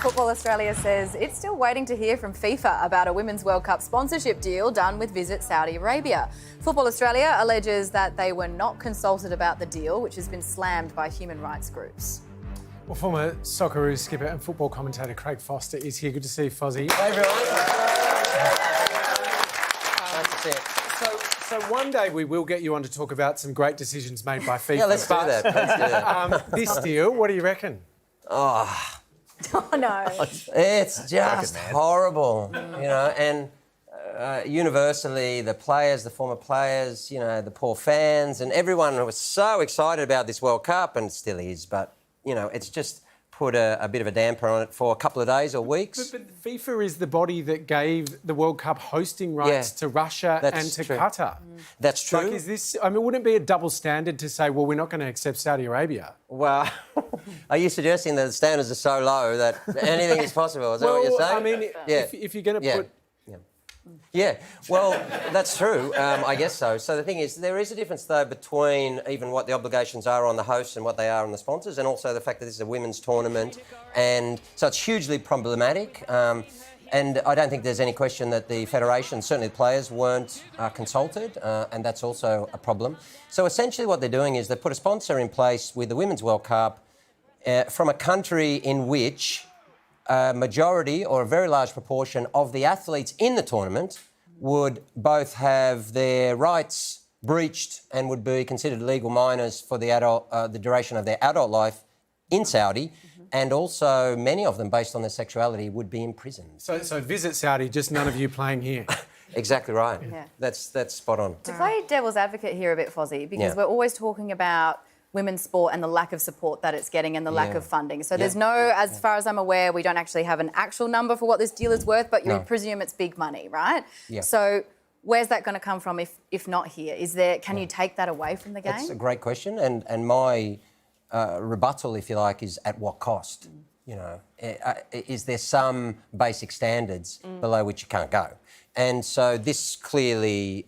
Football Australia says it's still waiting to hear from FIFA about a Women's World Cup sponsorship deal done with Visit Saudi Arabia. Football Australia alleges that they were not consulted about the deal, which has been slammed by human rights groups. Well, former Socceroos skipper and football commentator Craig Foster is here. Good to see you, Fozzie. Hey, everyone. Nice to see you. So one day we will get you on to talk about some great decisions made by FIFA. Yeah, let's do that. This deal, what do you reckon? Oh no. It's just horrible, and universally the players, the former players, the poor fans and everyone was so excited about this World Cup, and still is, but, it's just put a bit of a damper on it for a couple of days or weeks. But FIFA is the body that gave the World Cup hosting rights to Russia and to Qatar. That's true. Like, is this... wouldn't it be a double standard to say, well, we're not going to accept Saudi Arabia? Well, are you suggesting that the standards are so low that anything is possible? Is that what you're saying? If you're going to put... Yeah, well, that's true. I guess so. So the thing is, there is a difference, though, between even what the obligations are on the hosts and what they are on the sponsors, and also the fact that this is a women's tournament. And so it's hugely problematic. And I don't think there's any question that the federation, certainly the players, weren't consulted, and that's also a problem. So essentially what they're doing is they put a sponsor in place with the Women's World Cup from a country in which a majority or a very large proportion of the athletes in the tournament would both have their rights breached and would be considered legal minors for the duration of their adult life in Saudi, and also many of them, based on their sexuality, would be imprisoned. So visit Saudi, just none of you playing here. Exactly right. Yeah. That's spot on. To play devil's advocate here a bit, Fozzie, because we're always talking about women's sport and the lack of support that it's getting and the lack of funding. So there's no, as far as I'm aware, we don't actually have an actual number for what this deal is worth, but you presume it's big money, right? Yeah. So where's that going to come from if not here? Can you take that away from the game? That's a great question, and my rebuttal, if you like, is at what cost? Is there some basic standards below which you can't go? And so this clearly,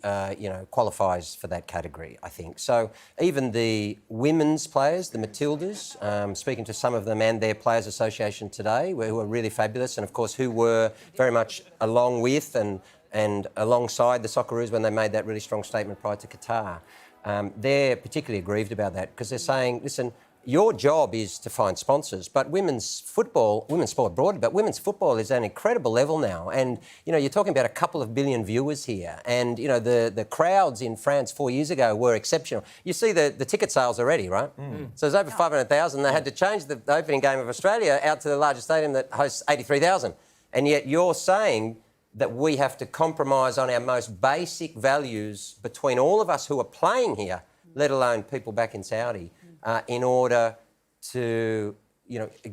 qualifies for that category, I think. So even the women's players, the Matildas, speaking to some of them and their Players Association today, who are really fabulous, and of course who were very much along with and alongside the Socceroos when they made that really strong statement prior to Qatar. They're particularly aggrieved about that because they're saying, listen, your job is to find sponsors, but women's sport broadly, but women's football is at an incredible level now. And, you're talking about a couple of billion viewers here. And, the crowds in France 4 years ago were exceptional. You see the ticket sales already, right? So there's over 500,000. They had to change the opening game of Australia out to the largest stadium that hosts 83,000. And yet you're saying that we have to compromise on our most basic values between all of us who are playing here, let alone people back in Saudi, in order to,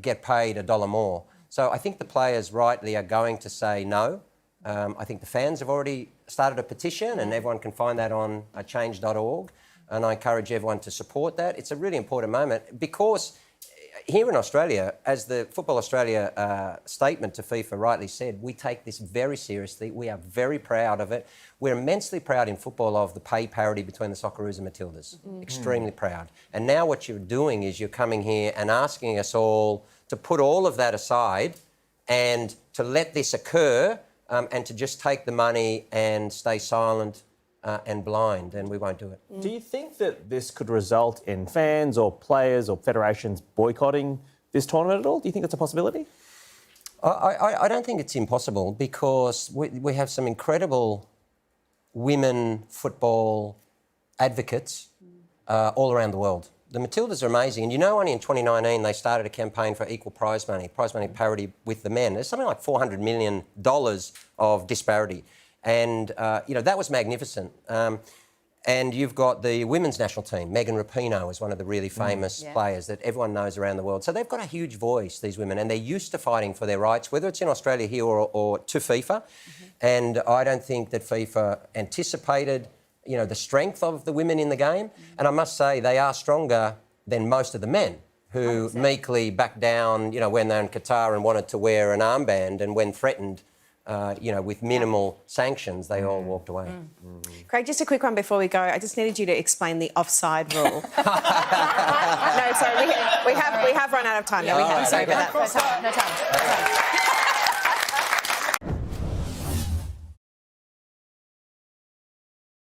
get paid $1 more. So I think the players rightly are going to say no. I think the fans have already started a petition, and everyone can find that on change.org. And I encourage everyone to support that. It's a really important moment because here in Australia, as the Football Australia statement to FIFA rightly said, we take this very seriously. We are very proud of it. We're immensely proud in football of the pay parity between the Socceroos and Matildas. Extremely proud. And now what you're doing is you're coming here and asking us all to put all of that aside and to let this occur and to just take the money and stay silent and blind, and we won't do it. Do you think that this could result in fans or players or federations boycotting this tournament at all? Do you think that's a possibility? I don't think it's impossible because we have some incredible women football advocates all around the world. The Matildas are amazing. And only in 2019 they started a campaign for equal prize money parity with the men. There's something like $400 million of disparity. And, that was magnificent. And you've got the women's national team. Megan Rapinoe is one of the really famous players that everyone knows around the world. So they've got a huge voice, these women, and they're used to fighting for their rights, whether it's in Australia here or to FIFA. And I don't think that FIFA anticipated, the strength of the women in the game. And I must say they are stronger than most of the men who 100%. Meekly backed down, when they're in Qatar and wanted to wear an armband, and when threatened with minimal sanctions, they all walked away. Craig, just a quick one before we go. I just needed you to explain the offside rule. No, sorry, we have run out of time. Yeah, we have. Sorry about that. No time.